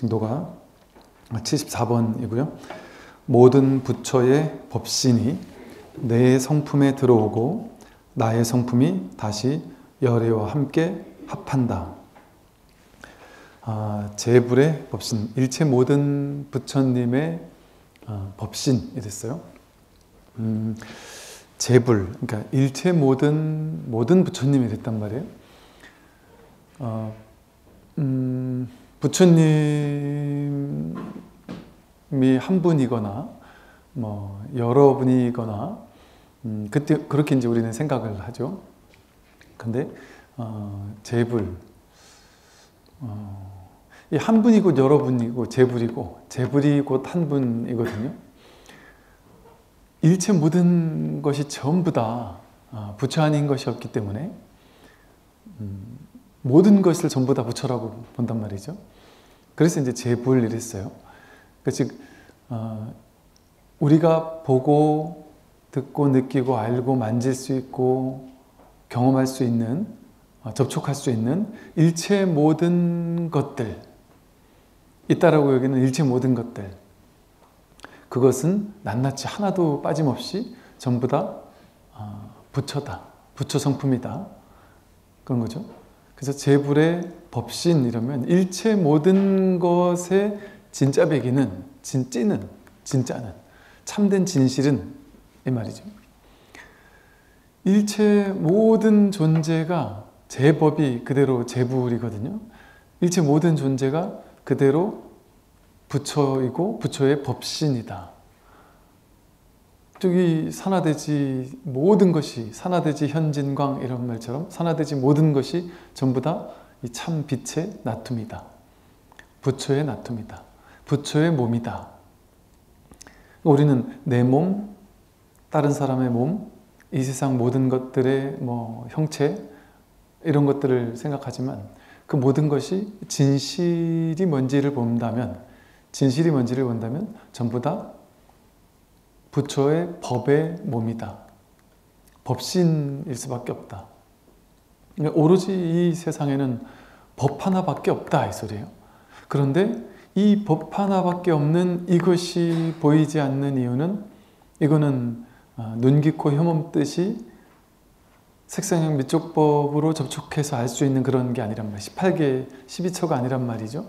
증도가 74번이고요. 모든 부처의 법신이 내 성품에 들어오고 나의 성품이 다시 열애와 함께 합한다. 제불의 법신, 일체 모든 부처님의 법신이 됐어요. 제불, 그러니까 일체 모든 부처님이 됐단 말이에요. 부처님이 한 분이거나 뭐 여러 분이거나 그때 그렇게 이제 우리는 생각을 하죠. 근데 제불, 이 한 분이고 여러 분이고 제불이 곧 한 분이거든요. 일체 모든 것이 전부 다 부처 아닌 것이 없기 때문에 모든 것을 전부 다 부처라고 본단 말이죠. 그래서 이제 제불 이랬어요. 즉 우리가 보고 듣고 느끼고 알고 만질 수 있고 경험할 수 있는, 접촉할 수 있는 일체 모든 것들, 있다라고 여기는 일체 모든 것들, 그것은 낱낱이 하나도 빠짐없이 전부 다 부처다, 부처 성품이다, 그런 거죠. 그래서 제불의 법신 이러면 일체 모든 것의 진짜 배기는, 진짜는, 참된 진실은 이 말이죠. 일체 모든 존재가 제법이 그대로 제불이거든요. 일체 모든 존재가 그대로 부처이고 부처의 법신이다. 저기 산화대지 모든 것이, 산화대지 현진광 이런 말처럼 산화대지 모든 것이 전부 다 이 참 빛의 나툼이다. 부처의 나툼이다. 부처의 몸이다. 우리는 내 몸, 다른 사람의 몸, 이 세상 모든 것들의 뭐 형체 이런 것들을 생각하지만 그 모든 것이 진실이 뭔지를 본다면 전부 다 부처의 법의 몸이다. 법신일 수밖에 없다. 오로지 이 세상에는 법 하나밖에 없다 이 소리예요. 그런데 이 법 하나밖에 없는 이것이 보이지 않는 이유는, 이거는 눈, 귀, 코, 혐 없듯이 색상형 미촉법으로 접촉해서 알 수 있는 그런 게 아니란 말이에요. 18개, 12처가 아니란 말이죠.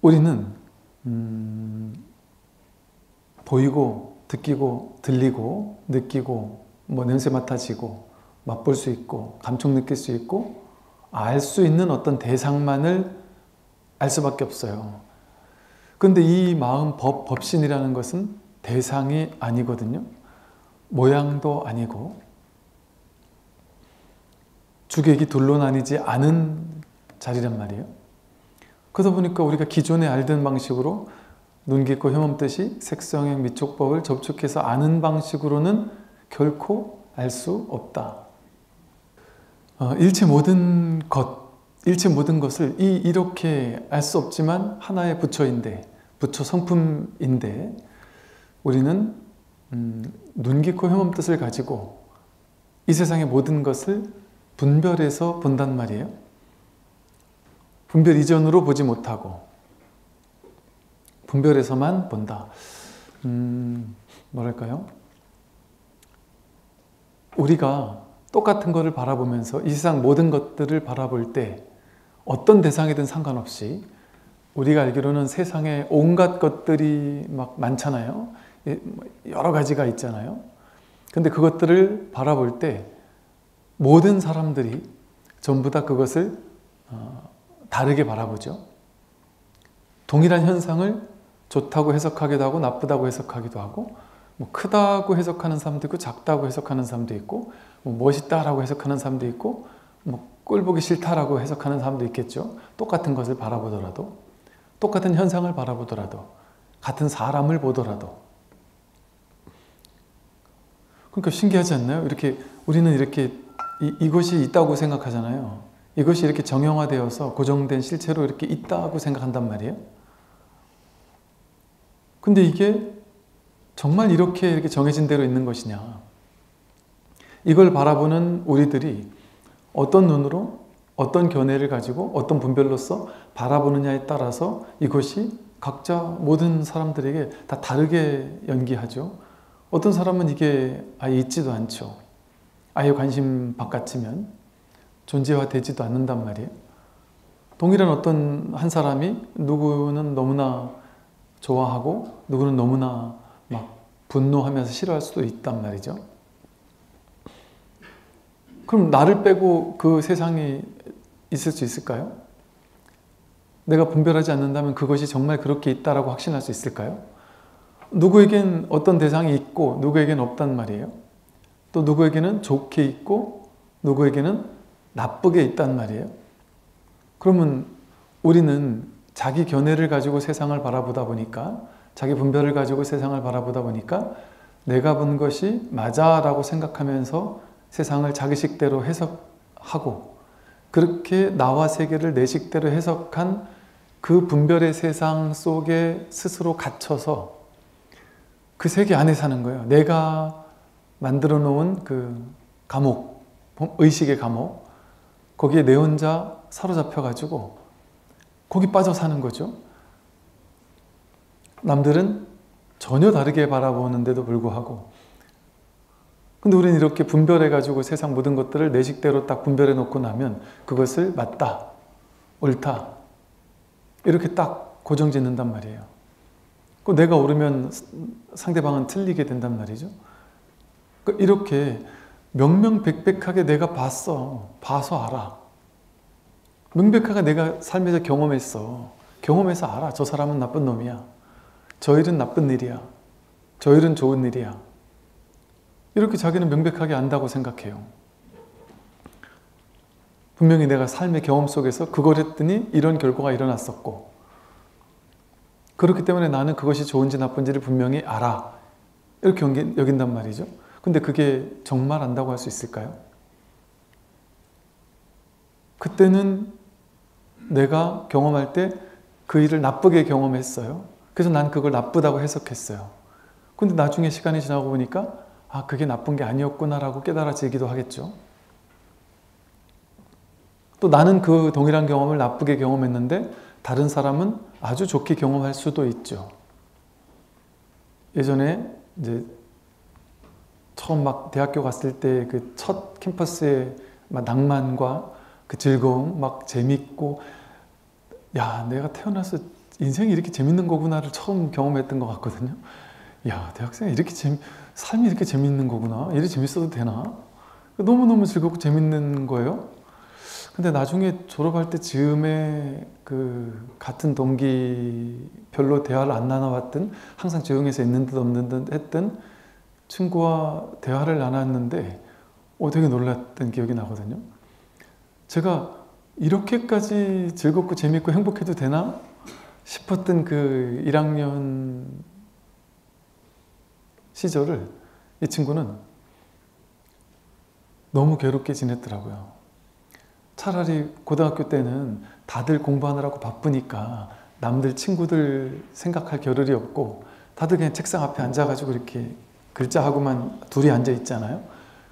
우리는 보이고, 듣기고, 들리고, 느끼고, 뭐 냄새 맡아지고, 맛볼 수 있고, 감촉 느낄 수 있고, 알 수 있는 어떤 대상만을 알 수밖에 없어요. 그런데 이 마음 법신이라는 것은 대상이 아니거든요. 모양도 아니고 주객이 둘로 나뉘지 않은 자리란 말이에요. 그러다 보니까 우리가 기존에 알던 방식으로 눈, 귀, 코, 혐 없듯이 색성형 미촉법을 접촉해서 아는 방식으로는 결코 알 수 없다. 일체 모든 것을 이렇게 알 수 없지만 하나의 부처인데, 부처 성품인데 우리는 눈, 귀, 코, 혐 없듯을 가지고 이 세상의 모든 것을 분별해서 본단 말이에요. 분별 이전으로 보지 못하고 분별해서만 본다. 뭐랄까요? 우리가 똑같은 것을 바라보면서 이 세상 모든 것들을 바라볼 때 어떤 대상이든 상관없이, 우리가 알기로는 세상에 온갖 것들이 막 많잖아요. 여러 가지가 있잖아요. 근데 그것들을 바라볼 때 모든 사람들이 전부 다 그것을 다르게 바라보죠. 동일한 현상을 좋다고 해석하기도 하고 나쁘다고 해석하기도 하고, 뭐 크다고 해석하는 사람도 있고 작다고 해석하는 사람도 있고, 뭐 멋있다라고 해석하는 사람도 있고, 뭐 꼴보기 싫다라고 해석하는 사람도 있겠죠. 똑같은 것을 바라보더라도, 똑같은 현상을 바라보더라도, 같은 사람을 보더라도. 그러니까 신기하지 않나요? 이렇게 우리는 이렇게 이것이 있다고 생각하잖아요. 이것이 이렇게 정형화되어서 고정된 실체로 이렇게 있다고 생각한단 말이에요. 근데 이게 정말 이렇게 정해진 대로 있는 것이냐? 이걸 바라보는 우리들이 어떤 눈으로 어떤 견해를 가지고 어떤 분별로서 바라보느냐에 따라서 이것이 각자 모든 사람들에게 다 다르게 연기하죠. 어떤 사람은 이게 아예 있지도 않죠. 아예 관심 바깥이면 존재화되지도 않는단 말이에요. 동일한 어떤 한 사람이 누구는 너무나 좋아하고 누구는 너무나 막 분노하면서 싫어할 수도 있단 말이죠. 그럼 나를 빼고 그 세상이 있을 수 있을까요? 내가 분별하지 않는다면 그것이 정말 그렇게 있다라고 확신할 수 있을까요? 누구에겐 어떤 대상이 있고 누구에겐 없단 말이에요. 또 누구에게는 좋게 있고 누구에게는 나쁘게 있단 말이에요. 그러면 우리는 자기 견해를 가지고 세상을 바라보다 보니까, 자기 분별을 가지고 세상을 바라보다 보니까 내가 본 것이 맞아라고 생각하면서 세상을 자기식대로 해석하고, 그렇게 나와 세계를 내 식대로 해석한 그 분별의 세상 속에 스스로 갇혀서 그 세계 안에 사는 거예요. 내가 만들어 놓은 그 감옥, 의식의 감옥, 거기에 내 혼자 사로잡혀 가지고 거기 빠져 사는 거죠. 남들은 전혀 다르게 바라보는데도 불구하고, 근데 우리는 이렇게 분별해 가지고 세상 모든 것들을 내 식대로 딱 분별해 놓고 나면 그것을 맞다, 옳다 이렇게 딱 고정 짓는단 말이에요. 내가 옳으면 상대방은 틀리게 된단 말이죠. 이렇게 명명백백하게 내가 봐서 알아. 명백하게 내가 삶에서 경험해서 알아. 저 사람은 나쁜 놈이야. 저 일은 나쁜 일이야. 저 일은 좋은 일이야. 이렇게 자기는 명백하게 안다고 생각해요. 분명히 내가 삶의 경험 속에서 그걸 했더니 이런 결과가 일어났었고, 그렇기 때문에 나는 그것이 좋은지 나쁜지를 분명히 알아. 이렇게 여긴단 말이죠. 근데 그게 정말 안다고 할 수 있을까요? 그때는 내가 경험할 때 그 일을 나쁘게 경험했어요. 그래서 난 그걸 나쁘다고 해석했어요. 근데 나중에 시간이 지나고 보니까 아, 그게 나쁜 게 아니었구나라고 깨달아지기도 하겠죠. 또 나는 그 동일한 경험을 나쁘게 경험했는데 다른 사람은 아주 좋게 경험할 수도 있죠. 예전에 이제 처음 막 대학교 갔을 때 그 첫 캠퍼스의 막 낭만과 그 즐거움, 막 재밌고, 야, 내가 태어나서 인생이 이렇게 재밌는 거구나를 처음 경험했던 것 같거든요. 야, 대학생이 이렇게 삶이 이렇게 재밌는 거구나. 이렇게 재밌어도 되나? 너무너무 즐겁고 재밌는 거예요. 근데 나중에 졸업할 때 즈음에 그 같은 동기, 별로 대화를 안 나눠봤던, 항상 조용해서 있는 듯 없는 듯 했던 친구와 대화를 나눴는데 되게 놀랐던 기억이 나거든요. 제가 이렇게까지 즐겁고 재밌고 행복해도 되나 싶었던 그 1학년 시절을 이 친구는 너무 괴롭게 지냈더라고요. 차라리 고등학교 때는 다들 공부하느라고 바쁘니까 남들 친구들 생각할 겨를이 없고 다들 그냥 책상 앞에 앉아가지고 이렇게 글자하고만 둘이 앉아 있잖아요.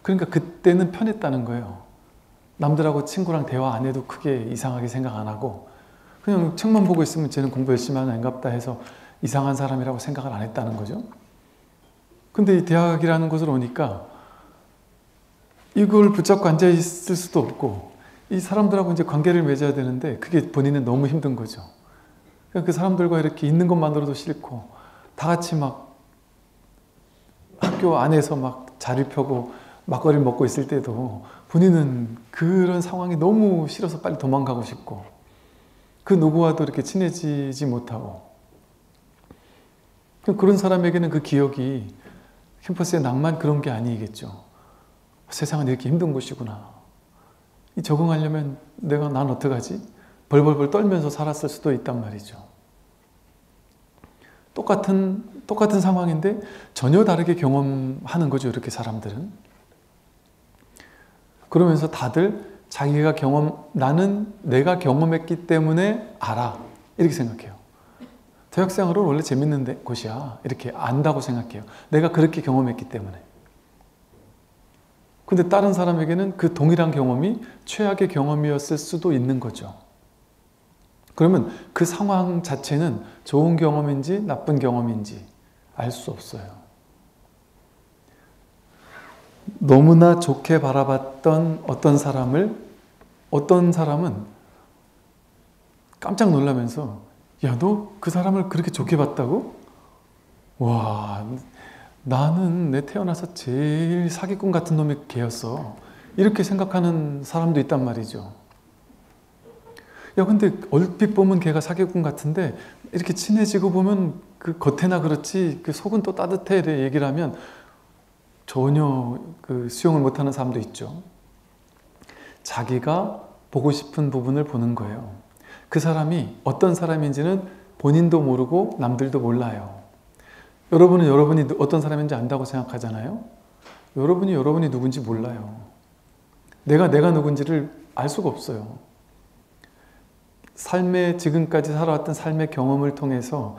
그러니까 그때는 편했다는 거예요. 남들하고 친구랑 대화 안 해도 크게 이상하게 생각 안 하고 그냥 책만 보고 있으면 쟤는 공부 열심히 하는 애인갑다 해서 이상한 사람이라고 생각을 안 했다는 거죠. 근데 이 대학이라는 곳을 오니까 이걸 붙잡고 앉아 있을 수도 없고 이 사람들하고 이제 관계를 맺어야 되는데 그게 본인은 너무 힘든 거죠. 그 사람들과 이렇게 있는 것만으로도 싫고 다 같이 막 학교 안에서 막 자리 펴고 막걸리를 먹고 있을 때도 본인은 그런 상황이 너무 싫어서 빨리 도망가고 싶고 그 누구와도 이렇게 친해지지 못하고 그런 사람에게는 그 기억이 캠퍼스의 낭만 그런 게 아니겠죠. 세상은 이렇게 힘든 곳이구나. 적응하려면 난 어떡하지? 벌벌벌 떨면서 살았을 수도 있단 말이죠. 똑같은 상황인데 전혀 다르게 경험하는 거죠. 이렇게 사람들은. 그러면서 다들 자기가 나는 내가 경험했기 때문에 알아. 이렇게 생각해요. 대학생활은 원래 재밌는 곳이야. 이렇게 안다고 생각해요. 내가 그렇게 경험했기 때문에. 근데 다른 사람에게는 그 동일한 경험이 최악의 경험이었을 수도 있는 거죠. 그러면 그 상황 자체는 좋은 경험인지 나쁜 경험인지 알 수 없어요. 너무나 좋게 바라봤던 어떤 사람은 깜짝 놀라면서 야, 너 그 사람을 그렇게 좋게 봤다고? 와, 나는 내 태어나서 제일 사기꾼 같은 놈이 걔였어. 이렇게 생각하는 사람도 있단 말이죠. 야, 근데 얼핏 보면 걔가 사기꾼 같은데 이렇게 친해지고 보면 그 겉에나 그렇지 그 속은 또 따뜻해 이렇게 얘기를 하면 전혀 그 수용을 못하는 사람도 있죠. 자기가 보고 싶은 부분을 보는 거예요. 그 사람이 어떤 사람인지는 본인도 모르고 남들도 몰라요. 여러분은 여러분이 어떤 사람인지 안다고 생각하잖아요. 여러분이 누군지 몰라요. 내가 누군지를 알 수가 없어요. 지금까지 살아왔던 삶의 경험을 통해서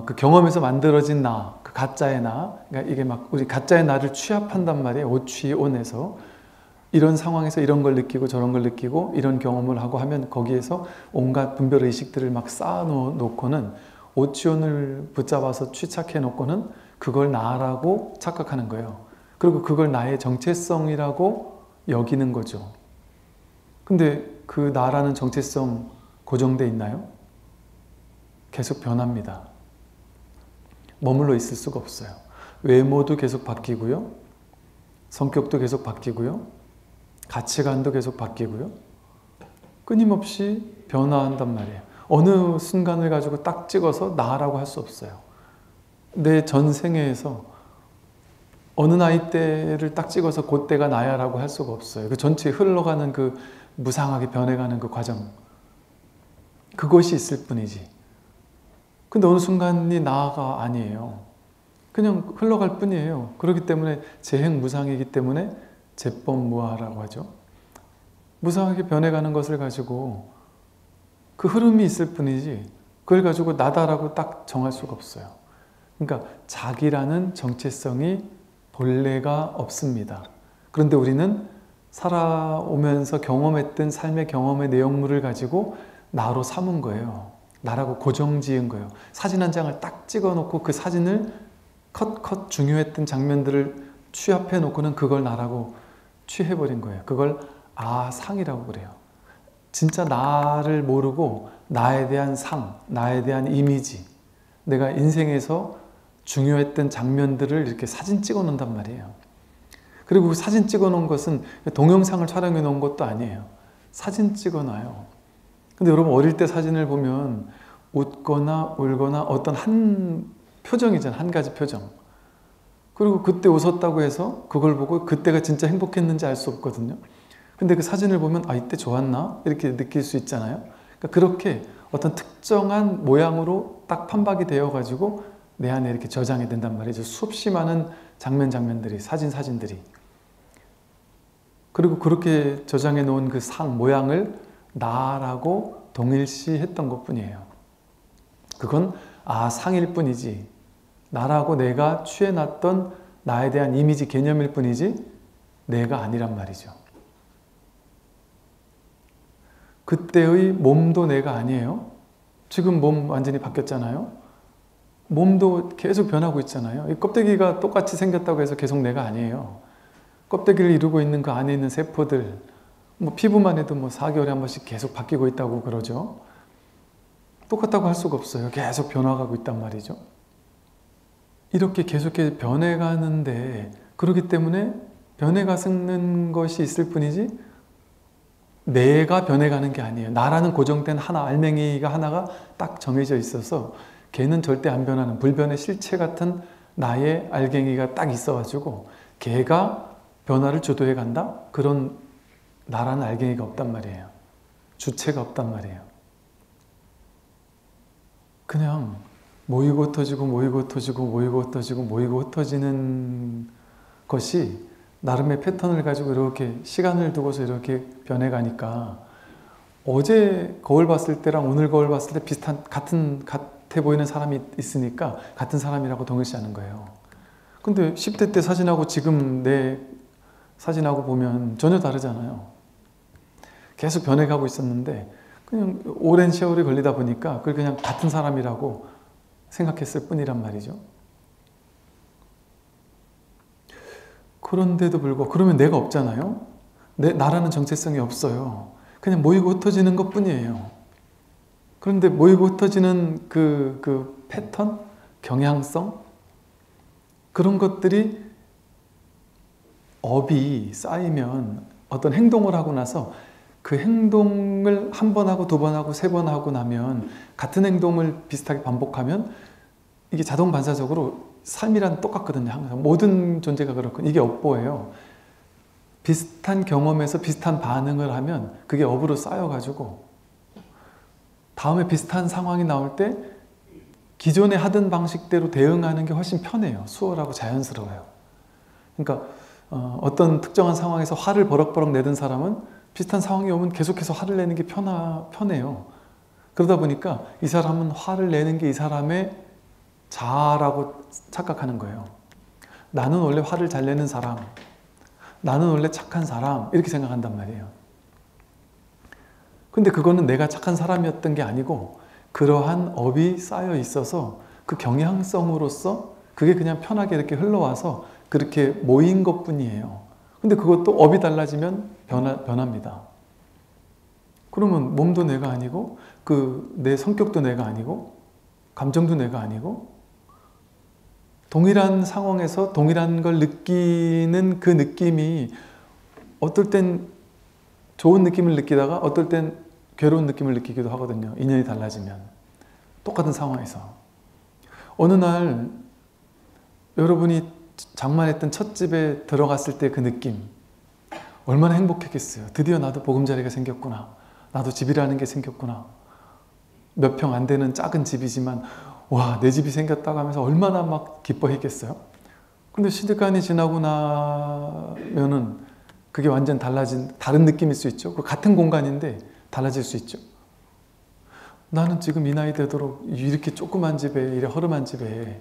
그 경험에서 만들어진 나, 그 가짜의 나, 그러니까 이게 막 우리 가짜의 나를 취합한단 말이에요. 오취온에서 이런 상황에서 이런 걸 느끼고 저런 걸 느끼고 이런 경험을 하고 하면 거기에서 온갖 분별 의식들을 막 쌓아놓고는 오취온을 붙잡아서 취착해 놓고는 그걸 나라고 착각하는 거예요. 그리고 그걸 나의 정체성이라고 여기는 거죠. 근데 그 나라는 정체성 고정돼 있나요? 계속 변합니다. 머물러 있을 수가 없어요. 외모도 계속 바뀌고요. 성격도 계속 바뀌고요. 가치관도 계속 바뀌고요. 끊임없이 변화한단 말이에요. 어느 순간을 가지고 딱 찍어서 나라고 할 수 없어요. 내 전생에서 어느 나이대를 딱 찍어서 그때가 나야라고 할 수가 없어요. 그 전체 흘러가는 그 무상하게 변해가는 그 과정, 그것이 있을 뿐이지. 근데 어느 순간이 나가 아니에요. 그냥 흘러갈 뿐이에요. 그렇기 때문에 재행무상이기 때문에 재법무화라고 하죠. 무상하게 변해가는 것을 가지고 그 흐름이 있을 뿐이지 그걸 가지고 나다라고 딱 정할 수가 없어요. 그러니까 자기라는 정체성이 본래가 없습니다. 그런데 우리는 살아오면서 경험했던 삶의 경험의 내용물을 가지고 나로 삼은 거예요. 나라고 고정 지은 거예요. 사진 한 장을 딱 찍어 놓고 그 사진을 컷 중요했던 장면들을 취합해 놓고는 그걸 나라고 취해버린 거예요. 그걸 아상이라고 그래요. 진짜 나를 모르고 나에 대한 상, 나에 대한 이미지, 내가 인생에서 중요했던 장면들을 이렇게 사진 찍어 놓는단 말이에요. 그리고 그 사진 찍어 놓은 것은 동영상을 촬영해 놓은 것도 아니에요. 사진 찍어 놔요. 근데 여러분 어릴 때 사진을 보면 웃거나 울거나 어떤 한 표정이잖아요. 한 가지 표정. 그리고 그때 웃었다고 해서 그걸 보고 그때가 진짜 행복했는지 알 수 없거든요. 근데 그 사진을 보면 아 이때 좋았나? 이렇게 느낄 수 있잖아요. 그러니까 그렇게 어떤 특정한 모양으로 딱 판박이 되어 가지고 내 안에 이렇게 저장이 된단 말이죠. 수없이 많은 장면들이, 사진들이. 그리고 그렇게 저장해 놓은 그 상, 모양을 나라고 동일시했던 것뿐이에요. 그건 상일 뿐이지 나라고 내가 취해놨던 나에 대한 이미지 개념일 뿐이지 내가 아니란 말이죠. 그때의 몸도 내가 아니에요. 지금 몸 완전히 바뀌었잖아요. 몸도 계속 변하고 있잖아요. 이 껍데기가 똑같이 생겼다고 해서 계속 내가 아니에요. 껍데기를 이루고 있는 그 안에 있는 세포들, 피부만 해도 4개월에 한 번씩 계속 바뀌고 있다고 그러죠. 똑같다고 할 수가 없어요. 계속 변화가고 있단 말이죠. 이렇게 계속해서 변해가는데 그렇기 때문에 변해가는 것이 있을 뿐이지 내가 변해가는 게 아니에요. 나라는 고정된 하나, 알맹이가 하나가 딱 정해져 있어서 걔는 절대 안 변하는 불변의 실체 같은 나의 알갱이가 딱 있어가지고 걔가 변화를 주도해 간다? 그런 나라는 알갱이가 없단 말이에요. 주체가 없단 말이에요. 그냥 모이고 흩어지고 모이고 흩어지고 모이고 흩어지고 모이고 흩어지는 것이 나름의 패턴을 가지고 이렇게 시간을 두고서 이렇게 변해가니까 어제 거울 봤을 때랑 오늘 거울 봤을 때 같아 보이는 사람이 있으니까 같은 사람이라고 동일시하는 거예요. 근데 10대 때 사진하고 지금 내 사진하고 보면 전혀 다르잖아요. 계속 변해가고 있었는데 그냥 오랜 세월이 걸리다 보니까 그걸 그냥 같은 사람이라고 생각했을 뿐이란 말이죠. 그런데도 불구하고 그러면 내가 없잖아요. 나라는 정체성이 없어요. 그냥 모이고 흩어지는 것 뿐이에요. 그런데 모이고 흩어지는 그 패턴, 경향성, 그런 것들이 업이 쌓이면 어떤 행동을 하고 나서 그 행동을 한 번 하고 두 번 하고 세 번 하고 나면 같은 행동을 비슷하게 반복하면 이게 자동 반사적으로 삶이란 똑같거든요. 항상 모든 존재가 그렇거든요. 이게 업보예요. 비슷한 경험에서 비슷한 반응을 하면 그게 업으로 쌓여가지고 다음에 비슷한 상황이 나올 때 기존에 하던 방식대로 대응하는 게 훨씬 편해요. 수월하고 자연스러워요. 그러니까 어떤 특정한 상황에서 화를 버럭버럭 내던 사람은 비슷한 상황이 오면 계속해서 화를 내는 게 편해요. 그러다 보니까 이 사람은 화를 내는 게 이 사람의 자아라고 착각하는 거예요. 나는 원래 화를 잘 내는 사람, 나는 원래 착한 사람, 이렇게 생각한단 말이에요. 근데 그거는 내가 착한 사람이었던 게 아니고 그러한 업이 쌓여 있어서 그 경향성으로서 그게 그냥 편하게 이렇게 흘러와서 그렇게 모인 것 뿐이에요. 근데 그것도 업이 달라지면 변합니다. 그러면 몸도 내가 아니고 내 성격도 내가 아니고 감정도 내가 아니고 동일한 상황에서 동일한 걸 느끼는 그 느낌이 어떨 땐 좋은 느낌을 느끼다가 어떨 땐 괴로운 느낌을 느끼기도 하거든요. 인연이 달라지면. 똑같은 상황에서. 어느 날 여러분이 장만했던 첫 집에 들어갔을 때 그 느낌 얼마나 행복했겠어요. 드디어 나도 보금자리가 생겼구나. 나도 집이라는 게 생겼구나. 몇 평 안 되는 작은 집이지만 와, 내 집이 생겼다고 하면서 얼마나 막 기뻐했겠어요. 근데 시간이 지나고 나면은 그게 완전 다른 느낌일 수 있죠. 같은 공간인데 달라질 수 있죠. 나는 지금 이 나이 되도록 이렇게 조그만 집에, 이렇게 허름한 집에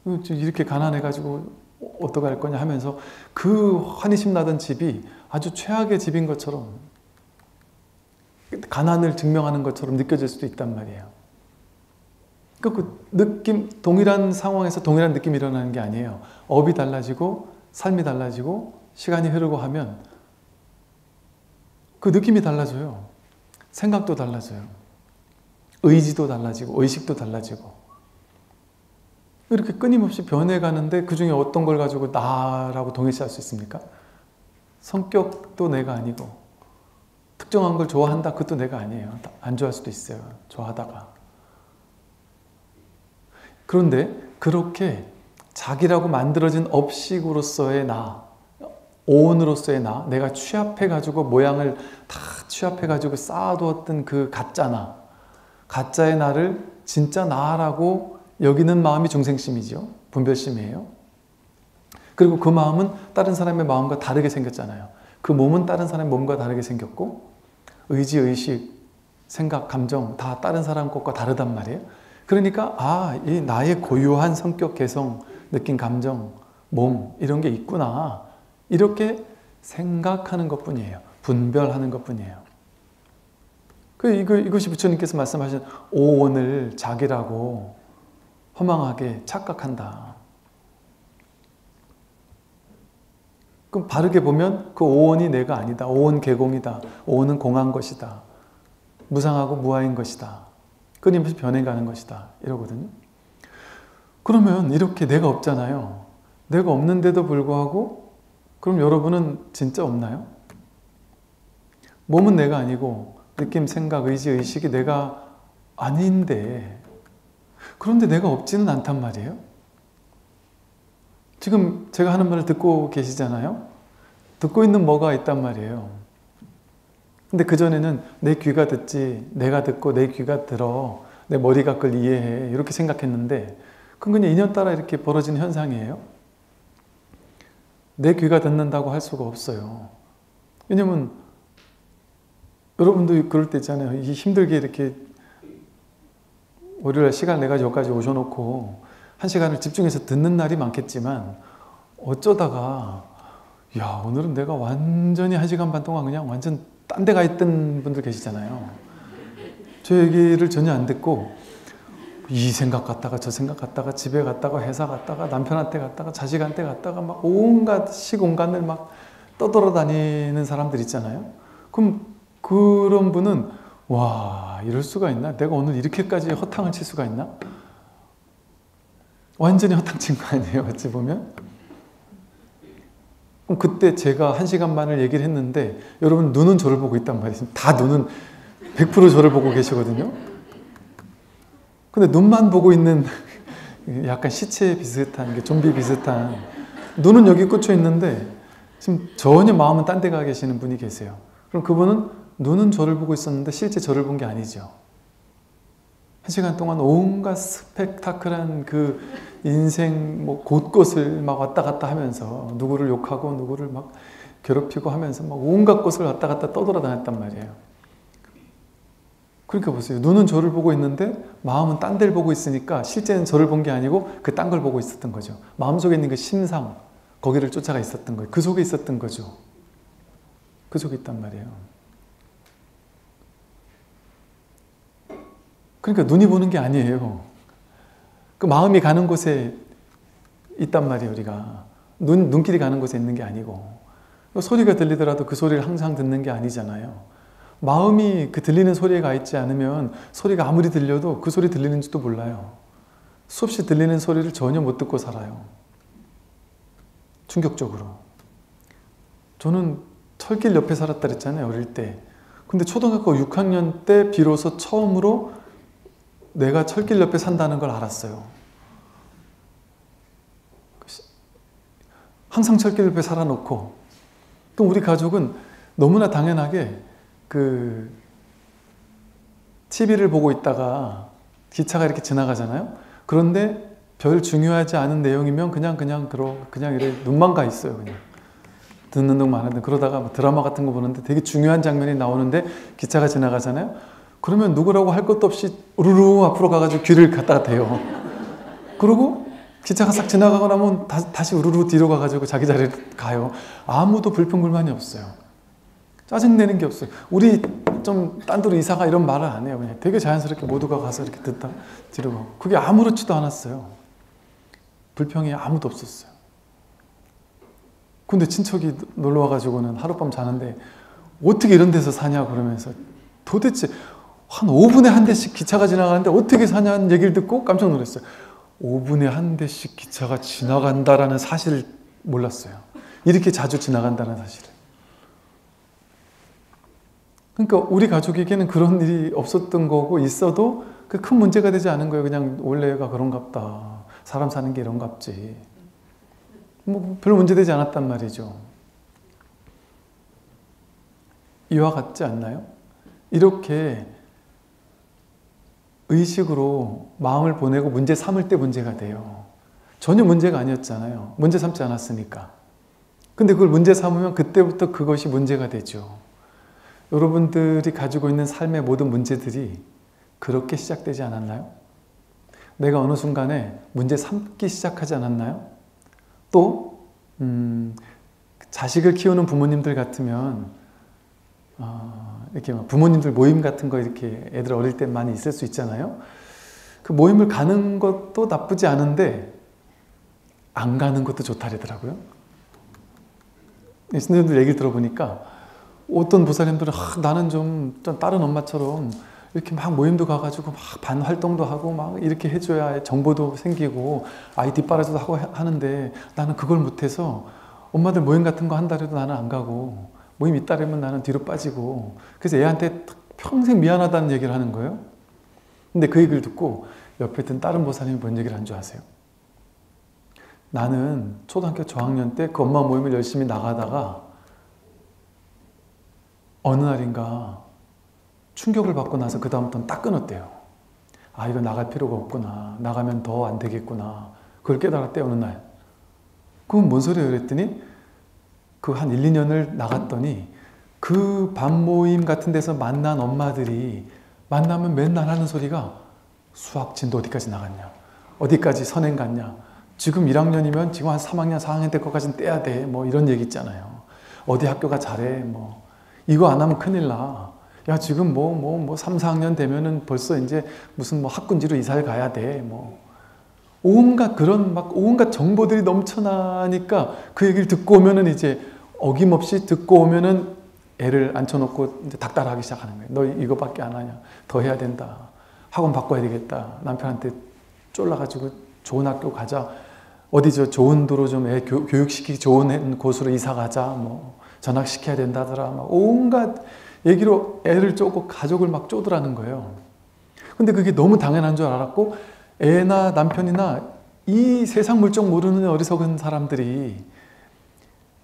이렇게 가난해가지고 어떡할 거냐 하면서 그 환희심 나던 집이 아주 최악의 집인 것처럼 가난을 증명하는 것처럼 느껴질 수도 있단 말이에요. 그 느낌, 동일한 상황에서 동일한 느낌이 일어나는 게 아니에요. 업이 달라지고 삶이 달라지고 시간이 흐르고 하면 그 느낌이 달라져요. 생각도 달라져요. 의지도 달라지고 의식도 달라지고 이렇게 끊임없이 변해가는데 그 중에 어떤 걸 가지고 나라고 동일시할 수 있습니까? 성격도 내가 아니고 특정한 걸 좋아한다 그것도 내가 아니에요. 안 좋아할 수도 있어요. 좋아하다가. 그런데 그렇게 자기라고 만들어진 업식으로서의 나, 오온으로서의 나, 내가 취합해가지고 모양을 다 취합해가지고 쌓아두었던 그 가짜 가짜의 나를 진짜 나라고 여기는 마음이 중생심이죠. 분별심이에요. 그리고 그 마음은 다른 사람의 마음과 다르게 생겼잖아요. 그 몸은 다른 사람의 몸과 다르게 생겼고 의지, 의식, 생각, 감정 다 다른 사람 것과 다르단 말이에요. 그러니까 이 나의 고유한 성격, 개성, 느낌, 감정, 몸 이런 게 있구나. 이렇게 생각하는 것뿐이에요. 분별하는 것뿐이에요. 이것이 부처님께서 말씀하신 오온을 자기라고 허망하게 착각한다. 그럼 바르게 보면 그 오온이 내가 아니다. 오온 개공이다. 오온은 공한 것이다. 무상하고 무아인 것이다. 끊임없이 변해가는 것이다. 이러거든요. 그러면 이렇게 내가 없잖아요. 내가 없는데도 불구하고 그럼 여러분은 진짜 없나요? 몸은 내가 아니고 느낌, 생각, 의지, 의식이 내가 아닌데 그런데 내가 없지는 않단 말이에요. 지금 제가 하는 말을 듣고 계시잖아요. 듣고 있는 뭐가 있단 말이에요. 근데 그전에는 내 귀가 듣지, 내가 듣고 내 귀가 들어, 내 머리가 그걸 이해해 이렇게 생각했는데 그건 그냥 인연 따라 이렇게 벌어지는 현상이에요. 내 귀가 듣는다고 할 수가 없어요. 왜냐면 여러분도 그럴 때 있잖아요. 이게 힘들게 이렇게 월요일 시간 내가 여기까지 오셔놓고 한 시간을 집중해서 듣는 날이 많겠지만 어쩌다가 야, 오늘은 내가 완전히 1시간 반 동안 그냥 완전 딴 데 가 있던 분들 계시잖아요. 저 얘기를 전혀 안 듣고 이 생각 갔다가 저 생각 갔다가 집에 갔다가 회사 갔다가 남편한테 갔다가 자식한테 갔다가 막 온갖 시공간을 막 떠돌아다니는 사람들 있잖아요. 그럼 그런 분은 와, 이럴 수가 있나? 내가 오늘 이렇게까지 허탕을 칠 수가 있나? 완전히 허탕 친 거 아니에요, 어찌 보면? 그럼 그때 제가 1시간 반을 얘기를 했는데 여러분 눈은 저를 보고 있단 말이에요. 다 눈은 100% 저를 보고 계시거든요. 근데 눈만 보고 있는 약간 시체 비슷한, 좀비 비슷한 눈은 여기 꽂혀 있는데 지금 전혀 마음은 딴 데 가 계시는 분이 계세요. 그럼 그분은 눈은 저를 보고 있었는데 실제 저를 본 게 아니죠. 1시간 동안 온갖 스펙타클한 그 인생 뭐 곳곳을 막 왔다 갔다 하면서 누구를 욕하고 누구를 막 괴롭히고 하면서 막 온갖 곳을 왔다 갔다 떠돌아다녔단 말이에요. 그러니까 보세요. 눈은 저를 보고 있는데 마음은 딴 데를 보고 있으니까 실제는 저를 본 게 아니고 그 딴 걸 보고 있었던 거죠. 마음속에 있는 그 심상, 거기를 쫓아가 있었던 거예요. 그 속에 있었던 거죠. 그 속에 있단 말이에요. 그러니까 눈이 보는 게 아니에요. 그 마음이 가는 곳에 있단 말이에요, 우리가. 눈길이 가는 곳에 있는 게 아니고. 소리가 들리더라도 그 소리를 항상 듣는 게 아니잖아요. 마음이 그 들리는 소리에 가 있지 않으면 소리가 아무리 들려도 그 소리 들리는지도 몰라요. 수없이 들리는 소리를 전혀 못 듣고 살아요. 충격적으로. 저는 철길 옆에 살았다 그랬잖아요, 어릴 때. 근데 초등학교 6학년 때 비로소 처음으로 내가 철길 옆에 산다는 걸 알았어요. 항상 철길 옆에 살아놓고, 그럼 우리 가족은 너무나 당연하게 그 TV를 보고 있다가 기차가 이렇게 지나가잖아요. 그런데 별 중요하지 않은 내용이면 그냥 이래 눈만 가 있어요. 그냥 듣는 둥만 하는데, 그러다가 뭐 드라마 같은 거 보는데 되게 중요한 장면이 나오는데 기차가 지나가잖아요. 그러면 누구라고 할 것도 없이 우르르 앞으로 가가지고 귀를 갖다가 대요. 그러고 기차가 싹 지나가고 나면 다시 우르르 뒤로 가가지고 자기 자리에 가요. 아무도 불평불만이 없어요. 짜증내는 게 없어요. 우리 좀 딴 데로 이사가 이런 말을 안 해요. 그냥 되게 자연스럽게 모두가 가서 이렇게 듣다 뒤로 가고. 그게 아무렇지도 않았어요. 불평이 아무도 없었어요. 근데 친척이 놀러 와가지고는 하룻밤 자는데 어떻게 이런 데서 사냐 그러면서 도대체 한 5분에 한 대씩 기차가 지나가는데 어떻게 사냐는 얘기를 듣고 깜짝 놀랐어요. 5분에 한 대씩 기차가 지나간다라는 사실을 몰랐어요. 이렇게 자주 지나간다는 사실을. 그러니까 우리 가족에게는 그런 일이 없었던 거고, 있어도 그 큰 문제가 되지 않은 거예요. 그냥 원래가 그런갑다. 사람 사는 게 이런갑지. 뭐 별 문제 되지 않았단 말이죠. 이와 같지 않나요? 이렇게 의식으로 마음을 보내고 문제 삼을 때 문제가 돼요. 전혀 문제가 아니었잖아요. 문제 삼지 않았으니까. 근데 그걸 문제 삼으면 그때부터 그것이 문제가 되죠. 여러분들이 가지고 있는 삶의 모든 문제들이 그렇게 시작되지 않았나요? 내가 어느 순간에 문제 삼기 시작하지 않았나요? 또 자식을 키우는 부모님들 같으면 이렇게 부모님들 모임 같은 거 이렇게 애들 어릴 때 많이 있을 수 있잖아요. 그 모임을 가는 것도 나쁘지 않은데 안 가는 것도 좋다더라고요. 신도님들 얘기를 들어보니까 어떤 보살님들은 나는 좀 다른 엄마처럼 이렇게 막 모임도 가가지고 막 반활동도 하고 막 이렇게 해줘야 정보도 생기고 아이 뒷바라지도 하고 하는데 나는 그걸 못해서 엄마들 모임 같은 거 한다 해도 나는 안 가고 모임 있다 그러면 나는 뒤로 빠지고, 그래서 애한테 평생 미안하다는 얘기를 하는 거예요. 근데 그 얘기를 듣고 옆에 있던 다른 보살님이 뭔 얘기를 한 줄 아세요? 나는 초등학교 저학년 때 그 엄마 모임을 열심히 나가다가 어느 날인가 충격을 받고 나서 그 다음부터는 딱 끊었대요. 아, 이거 나갈 필요가 없구나. 나가면 더 안 되겠구나. 그걸 깨달았대, 어느 날. 그건 뭔 소리예요? 그랬더니 그 한 1, 2년을 나갔더니 그 밤모임 같은 데서 만난 엄마들이 만나면 맨날 하는 소리가 수학 진도 어디까지 나갔냐, 어디까지 선행 갔냐, 지금 1학년이면 지금 한 3학년, 4학년 될 것까지는 떼야 돼. 뭐 이런 얘기 있잖아요. 어디 학교가 잘해. 뭐 이거 안 하면 큰일 나. 야, 지금 3, 4학년 되면은 벌써 이제 무슨 뭐 학군지로 이사를 가야 돼. 뭐 온갖 그런 막 온갖 정보들이 넘쳐나니까 그 얘기를 듣고 오면은 이제 어김없이 듣고 오면은 애를 앉혀놓고 이제 닥달하기 시작하는 거예요. 너 이거밖에 안 하냐? 더 해야 된다. 학원 바꿔야 되겠다. 남편한테 쫄라가지고 좋은 학교 가자. 어디 좋은 도로 좀 애 교육시키기 좋은 곳으로 이사 가자. 뭐 전학시켜야 된다더라. 막 온갖 얘기로 애를 쪼고 가족을 막 쪼드라는 거예요. 근데 그게 너무 당연한 줄 알았고 애나 남편이나 이 세상 물정 모르는 어리석은 사람들이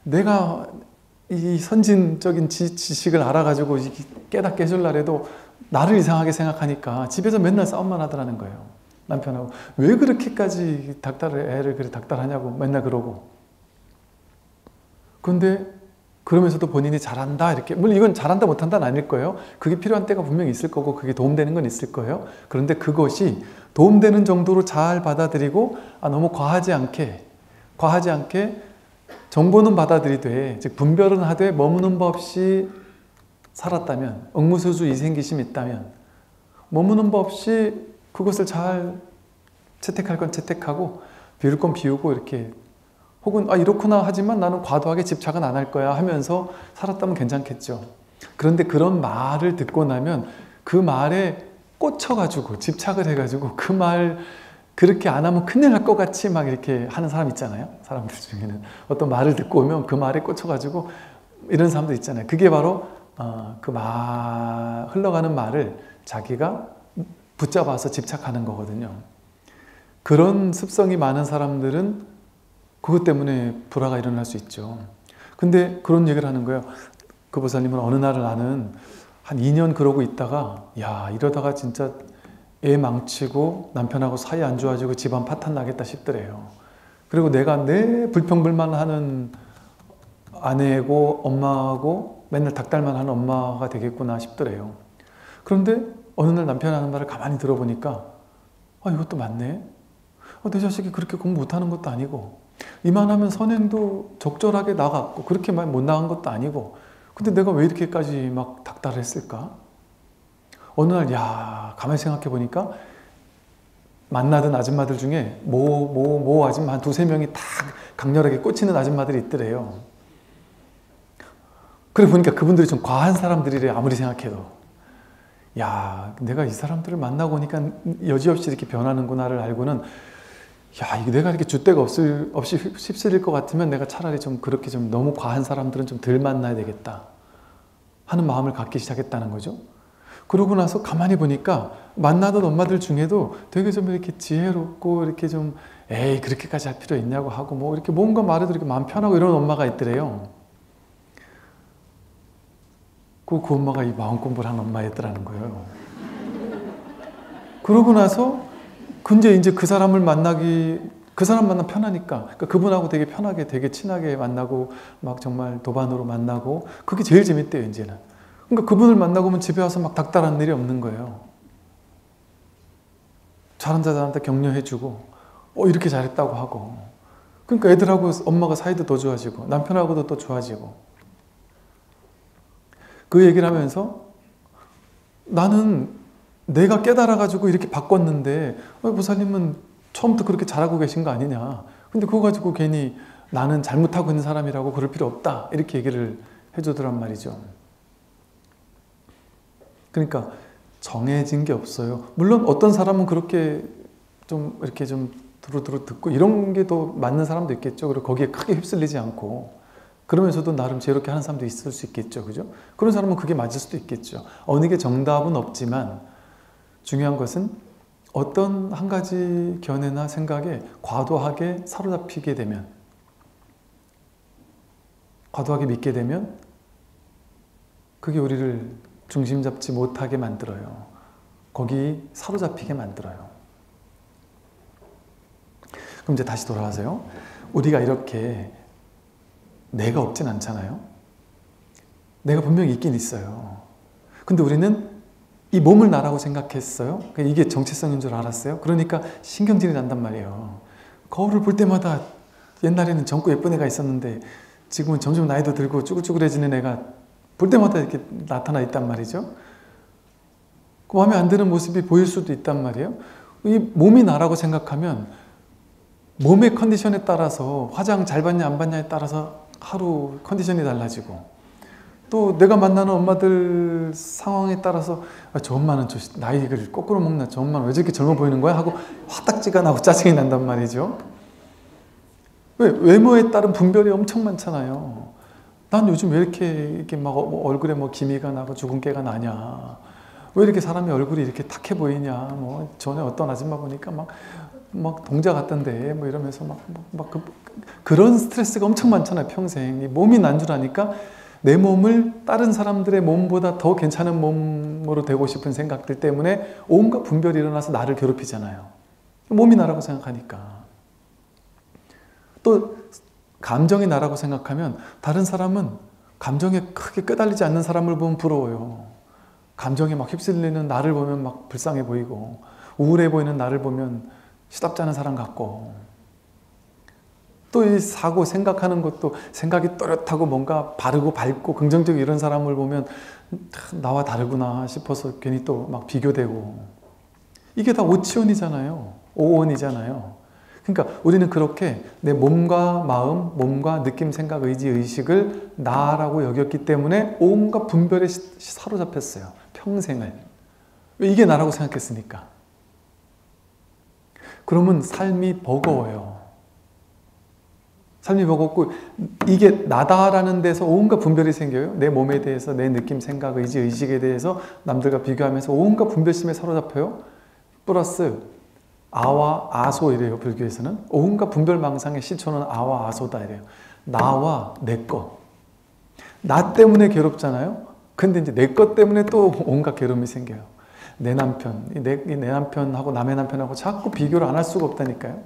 내가 이 선진적인 지식을 알아가지고 깨닫게 해줄라 해도 나를 이상하게 생각하니까 집에서 맨날 싸움만 하더라는 거예요. 남편하고 왜 그렇게까지 애를 그래 닥달하냐고 맨날 그러고. 근데 그러면서도 본인이 잘한다 이렇게, 물론 이건 잘한다 못한다는 아닐 거예요. 그게 필요한 때가 분명히 있을 거고 그게 도움되는 건 있을 거예요. 그런데 그것이 도움되는 정도로 잘 받아들이고 너무 과하지 않게 정보는 받아들이되, 즉 분별은 하되 머무는 법 없이 살았다면, 응무소주 이생기심이 있다면 머무는 법 없이 그것을 잘 채택할 건 채택하고 비울 건 비우고 이렇게, 혹은 이렇구나 하지만 나는 과도하게 집착은 안 할 거야 하면서 살았다면 괜찮겠죠. 그런데 그런 말을 듣고 나면 그 말에 꽂혀가지고 집착을 해가지고 그 말 그렇게 안 하면 큰일 날 것 같이 막 이렇게 하는 사람 있잖아요. 사람들 중에는 어떤 말을 듣고 오면 그 말에 꽂혀가지고 이런 사람도 있잖아요. 그게 바로 흘러가는 말을 자기가 붙잡아서 집착하는 거거든요. 그런 습성이 많은 사람들은 그것 때문에 불화가 일어날 수 있죠. 근데 그런 얘기를 하는 거예요. 그 보살님은 어느 날을 나는 한 2년 그러고 있다가 야, 이러다가 진짜 애 망치고 남편하고 사이 안 좋아지고 집안 파탄 나겠다 싶더래요. 그리고 내가 내 불평불만하는 아내고 엄마하고 맨날 닥달만 하는 엄마가 되겠구나 싶더래요. 그런데 어느 날 남편이 하는 말을 가만히 들어보니까 이것도 맞네. 내 자식이 그렇게 공부 못하는 것도 아니고 이만하면 선행도 적절하게 나갔고 그렇게 많이 못 나간 것도 아니고, 근데 내가 왜 이렇게까지 막 닥달을 했을까? 어느 날 가만히 생각해 보니까 만나던 아줌마들 중에 모 아줌마 한 두세 명이 다 강렬하게 꽂히는 아줌마들이 있더래요. 그래 보니까 그분들이 좀 과한 사람들이래. 아무리 생각해도 내가 이 사람들을 만나고 오니까 여지없이 이렇게 변하는구나를 알고는 이게 내가 이렇게 줏대가 없이 휩쓸릴 것 같으면 내가 차라리 좀 그렇게 좀 너무 과한 사람들은 좀 덜 만나야 되겠다 하는 마음을 갖기 시작했다는 거죠. 그러고 나서 가만히 보니까 만나던 엄마들 중에도 되게 좀 이렇게 지혜롭고 이렇게 좀 에이 그렇게까지 할 필요 있냐고 하고 뭐 이렇게 뭔가 말해도 이렇게 마음 편하고 이런 엄마가 있더래요. 그 엄마가 이 마음 공부를 한 엄마였더라는 거예요. 그러고 나서 근데 이제 그 사람 만나면 편하니까, 그러니까 그분하고 되게 편하게 되게 친하게 만나고 막 정말 도반으로 만나고 그게 제일 재밌대요 이제는. 그러니까 그분을 만나고 오면 집에 와서 막 닥달하는 일이 없는 거예요. 잘한다 잘한다 격려해주고 이렇게 잘했다고 하고, 그러니까 애들하고 엄마가 사이도 더 좋아지고 남편하고도 또 좋아지고. 그 얘기를 하면서 나는 내가 깨달아가지고 이렇게 바꿨는데 보살님은 처음부터 그렇게 잘하고 계신 거 아니냐. 근데 그거 가지고 괜히 나는 잘못하고 있는 사람이라고 그럴 필요 없다. 이렇게 얘기를 해주더란 말이죠. 그러니까 정해진 게 없어요. 물론 어떤 사람은 그렇게 좀 이렇게 좀 두루두루 듣고 이런 게 더 맞는 사람도 있겠죠. 그리고 거기에 크게 휩쓸리지 않고 그러면서도 나름 지혜롭게 하는 사람도 있을 수 있겠죠. 그죠? 그런 사람은 그게 맞을 수도 있겠죠. 어느 게 정답은 없지만 중요한 것은 어떤 한 가지 견해나 생각에 과도하게 사로잡히게 되면, 과도하게 믿게 되면 그게 우리를 중심 잡지 못하게 만들어요. 거기 사로잡히게 만들어요. 그럼 이제 다시 돌아와서요. 우리가 이렇게 내가 없진 않잖아요. 내가 분명히 있긴 있어요. 근데 우리는 이 몸을 나라고 생각했어요. 이게 정체성인 줄 알았어요. 그러니까 신경질이 난단 말이에요. 거울을 볼 때마다 옛날에는 젊고 예쁜 애가 있었는데 지금은 점점 나이도 들고 쭈글쭈글해지는 애가 볼 때마다 이렇게 나타나 있단 말이죠. 그 마음에 안 드는 모습이 보일 수도 있단 말이에요. 이 몸이 나라고 생각하면 몸의 컨디션에 따라서 화장 잘 받냐 안 받냐에 따라서 하루 컨디션이 달라지고, 또 내가 만나는 엄마들 상황에 따라서 저 엄마는 저 나이를 거꾸로 먹나, 저 엄마는 왜 저렇게 젊어 보이는 거야? 하고 화딱지가 나고 짜증이 난단 말이죠. 왜? 외모에 따른 분별이 엄청 많잖아요. 난 요즘 왜 이렇게 막 얼굴에 뭐 기미가 나고 주근깨가 나냐, 왜 이렇게 사람이 얼굴이 이렇게 탁해 보이냐, 뭐 전에 어떤 아줌마 보니까 막 동자 같던데 뭐 이러면서 그런 스트레스가 엄청 많잖아요. 평생 이 몸이 난 줄 아니까 내 몸을 다른 사람들의 몸보다 더 괜찮은 몸으로 되고 싶은 생각들 때문에 온갖 분별이 일어나서 나를 괴롭히잖아요. 몸이 나라고 생각하니까. 또 감정이 나라고 생각하면 다른 사람은 감정에 크게 끄달리지 않는 사람을 보면 부러워요. 감정에 막 휩쓸리는 나를 보면 막 불쌍해 보이고, 우울해 보이는 나를 보면 시답지 않은 사람 같고, 또 이 사고 생각하는 것도 생각이 또렷하고 뭔가 바르고 밝고 긍정적인 이런 사람을 보면 나와 다르구나 싶어서 괜히 또 막 비교되고, 이게 다 오치원이잖아요. 오원이잖아요. 그러니까 우리는 그렇게 내 몸과 마음, 몸과 느낌, 생각, 의지, 의식을 나라고 여겼기 때문에 온갖 분별에 사로잡혔어요. 평생을. 왜? 이게 나라고 생각했으니까. 그러면 삶이 버거워요. 삶이 버겁고, 이게 나다라는 데서 온갖 분별이 생겨요. 내 몸에 대해서, 내 느낌, 생각, 의지, 의식에 대해서 남들과 비교하면서 온갖 분별심에 사로잡혀요. 플러스 아와 아소 이래요. 불교에서는 온갖 분별망상의 시초는 아와 아소다 이래요. 나와 내 것. 나 때문에 괴롭잖아요. 근데 이제 내 것 때문에 또 온갖 괴로움이 생겨요. 내 남편, 내 남편하고 남의 남편하고 자꾸 비교를 안 할 수가 없다니까요.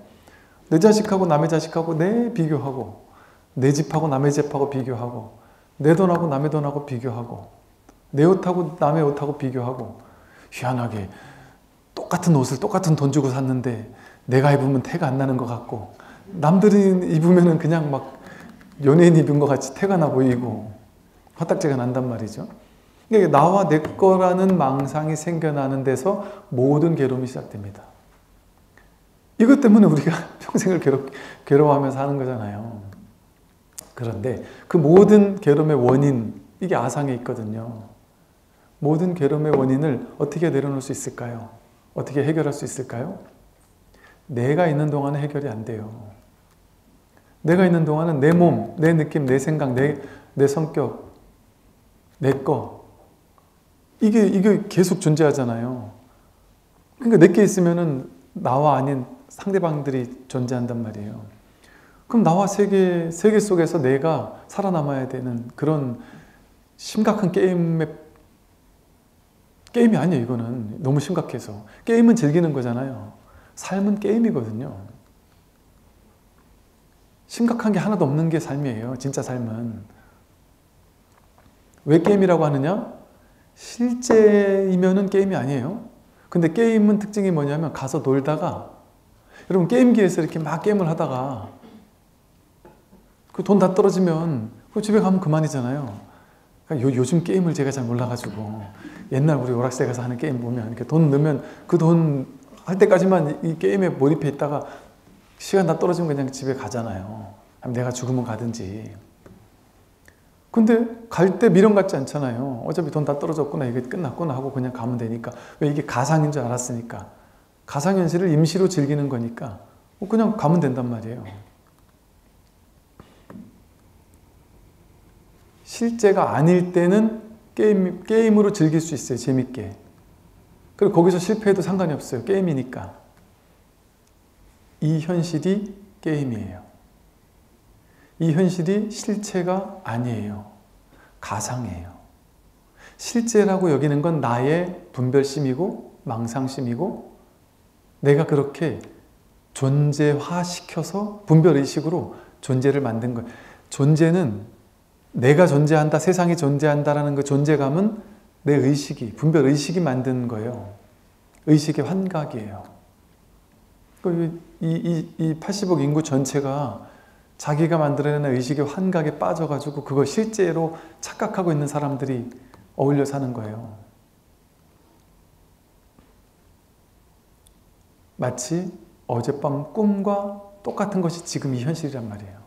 내 자식하고 남의 자식하고 내 비교하고, 내 집하고 남의 집하고 비교하고, 내 돈하고 남의 돈하고 비교하고, 내 옷하고 남의 옷하고 비교하고, 희한하게 똑같은 옷을 똑같은 돈 주고 샀는데 내가 입으면 태가 안 나는 것 같고, 남들이 입으면 그냥 막 연예인 입은 것 같이 태가 나 보이고 화딱지가 난단 말이죠. 그러니까 나와 내 거라는 망상이 생겨나는 데서 모든 괴로움이 시작됩니다. 이것 때문에 우리가 평생을 괴로워하면서 사는 거잖아요. 그런데 그 모든 괴로움의 원인, 이게 아상에 있거든요. 모든 괴로움의 원인을 어떻게 내려놓을 수 있을까요? 어떻게 해결할 수 있을까요? 내가 있는 동안은 해결이 안 돼요. 내가 있는 동안은 내 몸, 내 느낌, 내 생각, 내 성격, 내 거, 이게 계속 존재하잖아요. 그러니까 내게 있으면은 나와 아닌 상대방들이 존재한단 말이에요. 그럼 나와 세계 속에서 내가 살아남아야 되는 그런 심각한 게임이 아니에요. 이거는 너무 심각해서. 게임은 즐기는 거잖아요. 삶은 게임이거든요. 심각한 게 하나도 없는 게 삶이에요. 진짜 삶은. 왜 게임이라고 하느냐? 실제이면은 게임이 아니에요. 근데 게임은 특징이 뭐냐면 가서 놀다가, 여러분 게임기에서 이렇게 막 게임을 하다가 그 돈 다 떨어지면 그 집에 가면 그만이잖아요. 그러니까 요즘 게임을 제가 잘 몰라가지고, 옛날 우리 오락실에 가서 하는 게임 보면 이렇게 돈 넣으면 그 돈 할 때까지만 이 게임에 몰입해 있다가 시간 다 떨어지면 그냥 집에 가잖아요. 아니면 내가 죽으면 가든지. 근데 갈 때 미련 같지 않잖아요. 어차피 돈 다 떨어졌구나, 이게 끝났구나 하고 그냥 가면 되니까. 왜? 이게 가상인 줄 알았으니까. 가상현실을 임시로 즐기는 거니까 그냥 가면 된단 말이에요. 실제가 아닐 때는 게임으로 즐길 수 있어요. 재밌게. 그리고 거기서 실패해도 상관이 없어요. 게임이니까. 이 현실이 게임이에요. 이 현실이 실체가 아니에요. 가상이에요. 실제라고 여기는 건 나의 분별심이고 망상심이고, 내가 그렇게 존재화시켜서 분별의식으로 존재를 만든 거예요. 존재는 내가 존재한다, 세상이 존재한다라는 그 존재감은 내 의식이, 분별의식이 만든 거예요. 의식의 환각이에요. 이 80억 인구 전체가 자기가 만들어내는 의식의 환각에 빠져가지고 그걸 실제로 착각하고 있는 사람들이 어울려 사는 거예요. 마치 어젯밤 꿈과 똑같은 것이 지금 이 현실이란 말이에요.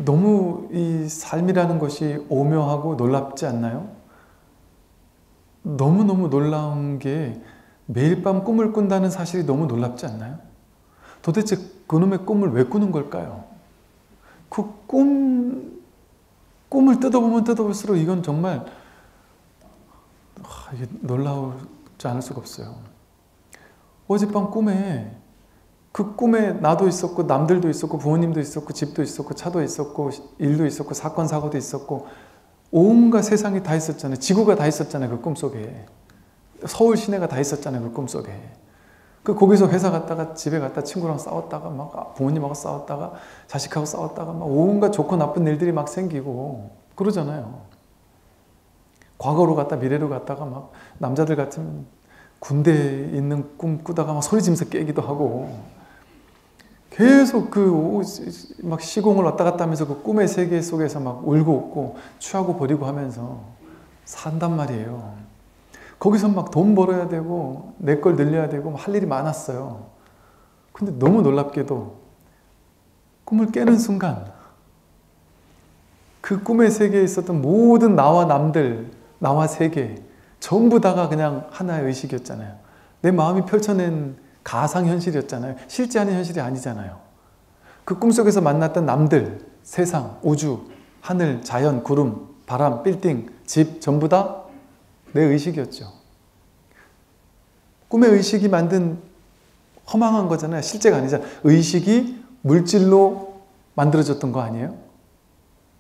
너무 이 삶이라는 것이 오묘하고 놀랍지 않나요? 너무너무 놀라운 게 매일 밤 꿈을 꾼다는 사실이 너무 놀랍지 않나요? 도대체 그놈의 꿈을 왜 꾸는 걸까요? 그 꿈을 뜯어보면 뜯어볼수록 이건 정말 이게 놀라우지 않을 수가 없어요. 어젯밤 꿈에 그 꿈에 나도 있었고 남들도 있었고 부모님도 있었고 집도 있었고 차도 있었고 일도 있었고 사건 사고도 있었고 온갖 세상이 다 있었잖아요. 지구가 다 있었잖아요. 그 꿈속에. 서울 시내가 다 있었잖아요. 그 꿈속에. 거기서 회사 갔다가 집에 갔다 친구랑 싸웠다가 막 부모님하고 싸웠다가 자식하고 싸웠다가 막 온갖 좋고 나쁜 일들이 막 생기고 그러잖아요. 과거로 갔다 미래로 갔다가 막 남자들 같으면 군대에 있는 꿈 꾸다가 막 소리 지면서 깨기도 하고 계속 막 시공을 왔다 갔다 하면서 그 꿈의 세계 속에서 막 울고 웃고 취하고 버리고 하면서 산단 말이에요. 거기서 막 돈 벌어야 되고 내 걸 늘려야 되고 할 일이 많았어요. 근데 너무 놀랍게도 꿈을 깨는 순간 그 꿈의 세계에 있었던 모든 나와 남들, 나와 세계 전부 다가 그냥 하나의 의식이었잖아요. 내 마음이 펼쳐낸 가상현실이었잖아요. 실제 하는 현실이 아니잖아요. 그 꿈속에서 만났던 남들, 세상, 우주, 하늘, 자연, 구름, 바람, 빌딩, 집 전부 다 내 의식이었죠. 꿈의 의식이 만든 허망한 거잖아요. 실제가 아니잖아요. 의식이 물질로 만들어졌던 거 아니에요?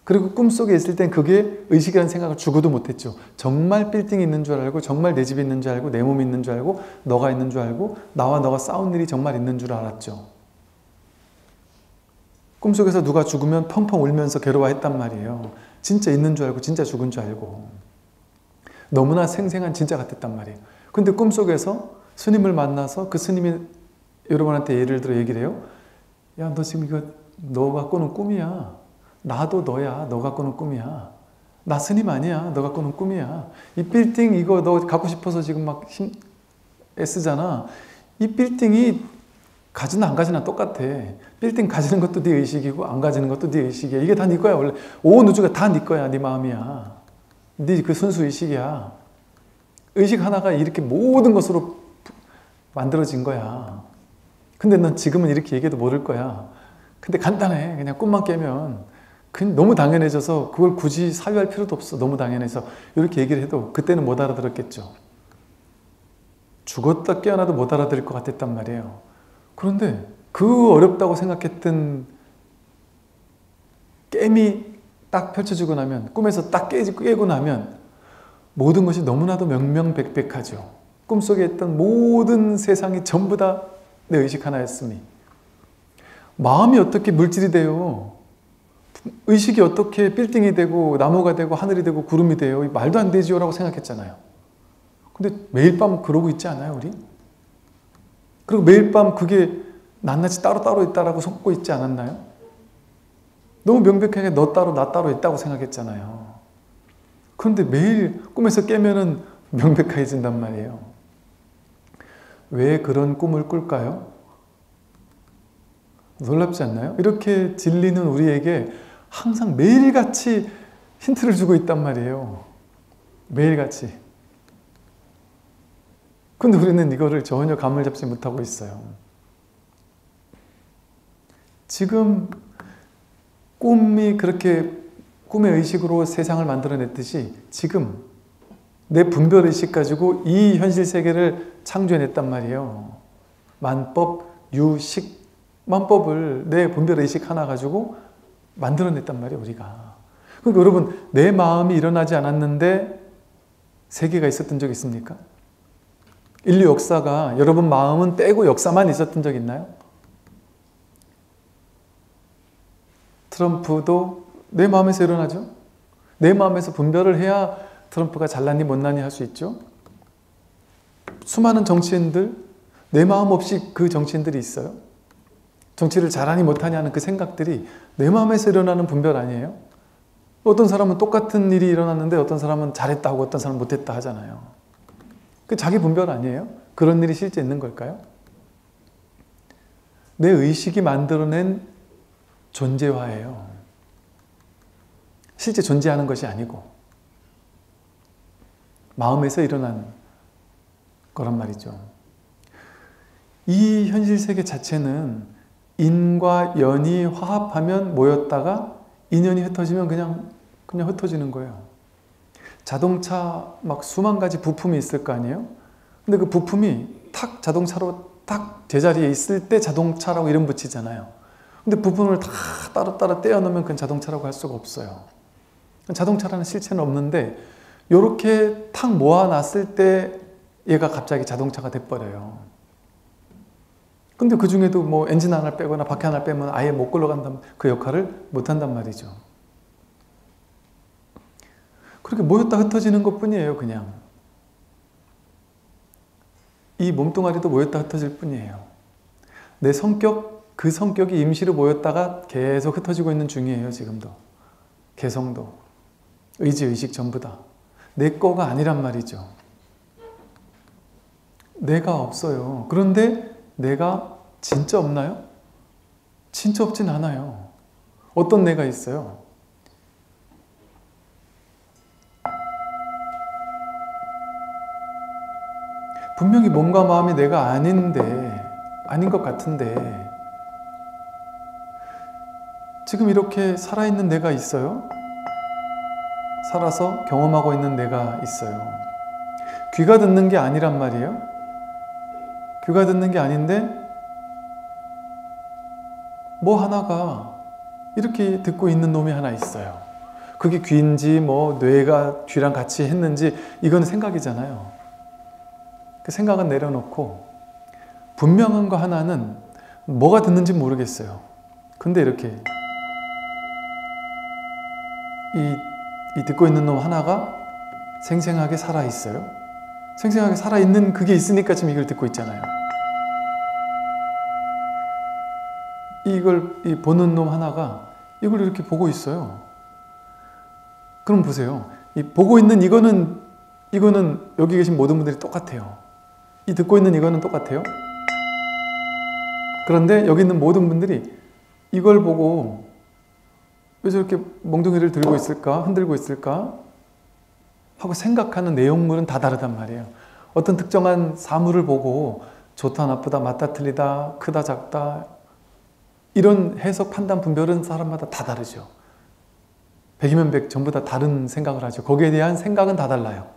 그리고 꿈속에 있을 땐 그게 의식이라는 생각을 죽어도 못했죠. 정말 빌딩이 있는 줄 알고 정말 내 집이 있는 줄 알고 내 몸이 있는 줄 알고 너가 있는 줄 알고 나와 너가 싸운 일이 정말 있는 줄 알았죠. 꿈속에서 누가 죽으면 펑펑 울면서 괴로워했단 말이에요. 진짜 있는 줄 알고 진짜 죽은 줄 알고 너무나 생생한 진짜 같았단 말이에요. 근데 꿈속에서 스님을 만나서 그 스님이 여러분한테 예를 들어 얘기를 해요. 야, 너 지금 이거 너가 꾸는 꿈이야. 나도 너야. 너가 꾸는 꿈이야. 나 스님 아니야. 너가 꾸는 꿈이야. 이 빌딩 이거 너 갖고 싶어서 지금 막 애쓰잖아. 이 빌딩이 가지나 안 가지나 똑같아. 빌딩 가지는 것도 네 의식이고 안 가지는 것도 네 의식이야. 이게 다 네 거야. 원래 온 우주가 다 네 거야. 네 마음이야. 네 그 순수 의식이야. 의식 하나가 이렇게 모든 것으로 만들어진 거야. 근데 넌 지금은 이렇게 얘기해도 모를 거야. 근데 간단해. 그냥 꿈만 깨면 너무 당연해져서 그걸 굳이 사유할 필요도 없어. 너무 당연해서 이렇게 얘기를 해도 그때는 못 알아들었겠죠. 죽었다 깨어나도 못 알아들을 것 같았단 말이에요. 그런데 그 어렵다고 생각했던 깨미 딱 펼쳐지고 나면, 꿈에서 딱 깨고 나면 모든 것이 너무나도 명명백백하죠. 꿈속에 있던 모든 세상이 전부 다 내 의식 하나였으니 마음이 어떻게 물질이 돼요? 의식이 어떻게 빌딩이 되고 나무가 되고 하늘이 되고 구름이 돼요? 말도 안 되지요 라고 생각했잖아요. 근데 매일 밤 그러고 있지 않아요 우리? 그리고 매일 밤 그게 낱낱이 따로따로 있다라고 속고 있지 않았나요? 너무 명백하게 너 따로 나 따로 있다고 생각했잖아요. 그런데 매일 꿈에서 깨면은 명백해진단 말이에요. 왜 그런 꿈을 꿀까요? 놀랍지 않나요? 이렇게 진리는 우리에게 항상 매일같이 힌트를 주고 있단 말이에요. 매일같이. 근데 우리는 이거를 전혀 감을 잡지 못하고 있어요. 지금 꿈이 그렇게 꿈의 의식으로 세상을 만들어냈듯이 지금 내 분별의식 가지고 이 현실 세계를 창조해냈단 말이에요. 만법, 유식, 만법을 내 분별의식 하나 가지고 만들어냈단 말이에요, 우리가. 그러니까 여러분, 내 마음이 일어나지 않았는데 세계가 있었던 적 있습니까? 인류 역사가 여러분 마음은 빼고 역사만 있었던 적 있나요? 트럼프도 내 마음에서 일어나죠? 내 마음에서 분별을 해야 트럼프가 잘났니 못났니 할 수 있죠. 수많은 정치인들, 내 마음 없이 그 정치인들이 있어요? 정치를 잘하니 못하니 하는 그 생각들이 내 마음에서 일어나는 분별 아니에요? 어떤 사람은 똑같은 일이 일어났는데 어떤 사람은 잘했다 하고 어떤 사람은 못했다 하잖아요. 그 자기 분별 아니에요? 그런 일이 실제 있는 걸까요? 내 의식이 만들어낸 존재화예요. 실제 존재하는 것이 아니고 마음에서 일어난 거란 말이죠. 이 현실 세계 자체는 인과 연이 화합하면 모였다가 인연이 흩어지면 그냥 흩어지는 거예요. 자동차 막 수만 가지 부품이 있을 거 아니에요? 근데 그 부품이 탁 자동차로 딱 제자리에 있을 때 자동차라고 이름 붙이잖아요. 근데 부품을 다 따로따로 떼어놓으면 그건 자동차라고 할 수가 없어요. 자동차라는 실체는 없는데 이렇게 탁 모아놨을 때 얘가 갑자기 자동차가 돼버려요. 근데 그 중에도 뭐 엔진 하나를 빼거나 바퀴 하나를 빼면 아예 못 굴러간다면 그 역할을 못한단 말이죠. 그렇게 모였다 흩어지는 것 뿐이에요, 그냥. 이 몸뚱아리도 모였다 흩어질 뿐이에요. 내 성격, 그 성격이 임시로 모였다가 계속 흩어지고 있는 중이에요, 지금도. 개성도, 의지, 의식 전부 다. 내 거가 아니란 말이죠. 내가 없어요. 그런데 내가 진짜 없나요? 진짜 없진 않아요. 어떤 내가 있어요? 분명히 몸과 마음이 내가 아닌 것 같은데 지금 이렇게 살아있는 내가 있어요? 살아서 경험하고 있는 내가 있어요. 귀가 듣는 게 아니란 말이에요. 귀가 듣는 게 아닌데 뭐 하나가 이렇게 듣고 있는 놈이 하나 있어요. 그게 귀인지 뭐 뇌가 귀랑 같이 했는지 이건 생각이잖아요. 그 생각은 내려놓고 분명한 거 하나는 뭐가 듣는지 모르겠어요. 근데 이렇게 이 듣고 있는 놈 하나가 생생하게 살아있어요. 생생하게 살아있는 그게 있으니까 지금 이걸 듣고 있잖아요. 이 보는 놈 하나가 이걸 이렇게 보고 있어요. 그럼 보세요. 이 보고 있는 이거는 여기 계신 모든 분들이 똑같아요. 이 듣고 있는 이거는 똑같아요. 그런데 여기 있는 모든 분들이 이걸 보고 왜 저렇게 몽둥이를 들고 있을까? 흔들고 있을까? 하고 생각하는 내용물은 다 다르단 말이에요. 어떤 특정한 사물을 보고 좋다 나쁘다 맞다 틀리다 크다 작다 이런 해석 판단 분별은 사람마다 다 다르죠. 100이면 100 전부 다 다른 생각을 하죠. 거기에 대한 생각은 다 달라요.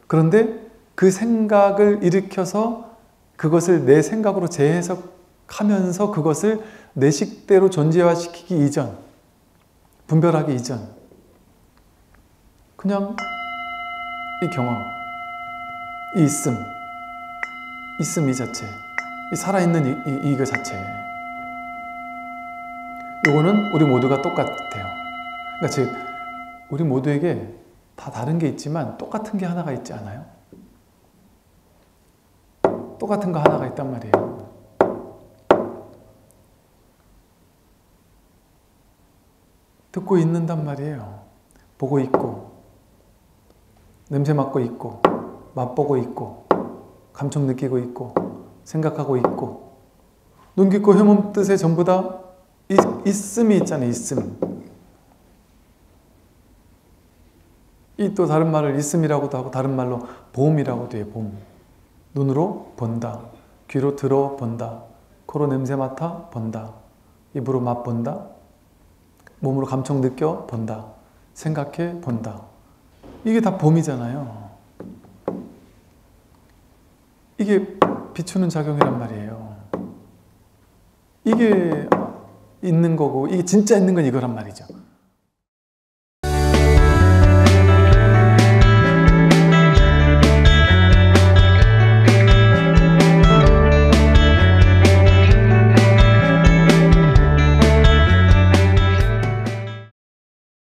그런데 그 생각을 일으켜서 그것을 내 생각으로 재해석하면서 그것을 내 식대로 존재화시키기 이전, 분별하기 이전 그냥 이 경험, 이 있음 이 자체, 이 살아있는 이거 자체 이거는 우리 모두가 똑같아요. 그러니까 즉 우리 모두에게 다 다른 게 있지만 똑같은 게 하나가 있지 않아요? 똑같은 거 하나가 있단 말이에요. 듣고 있는단 말이에요. 보고 있고 냄새 맡고 있고 맛보고 있고 감촉 느끼고 있고 생각하고 있고 눈, 귀, 코, 혀몸 뜻에 전부 다 있음이 있잖아요. 있음. 이 또 다른 말을 있음이라고도 하고 다른 말로 봄이라고도 해요. 봄. 눈으로 본다. 귀로 들어본다. 코로 냄새 맡아 본다. 입으로 맛본다. 몸으로 감촉 느껴 본다. 생각해 본다. 이게 다 봄이잖아요. 이게 비추는 작용이란 말이에요. 이게 있는 거고 이게 진짜 있는 건 이거란 말이죠.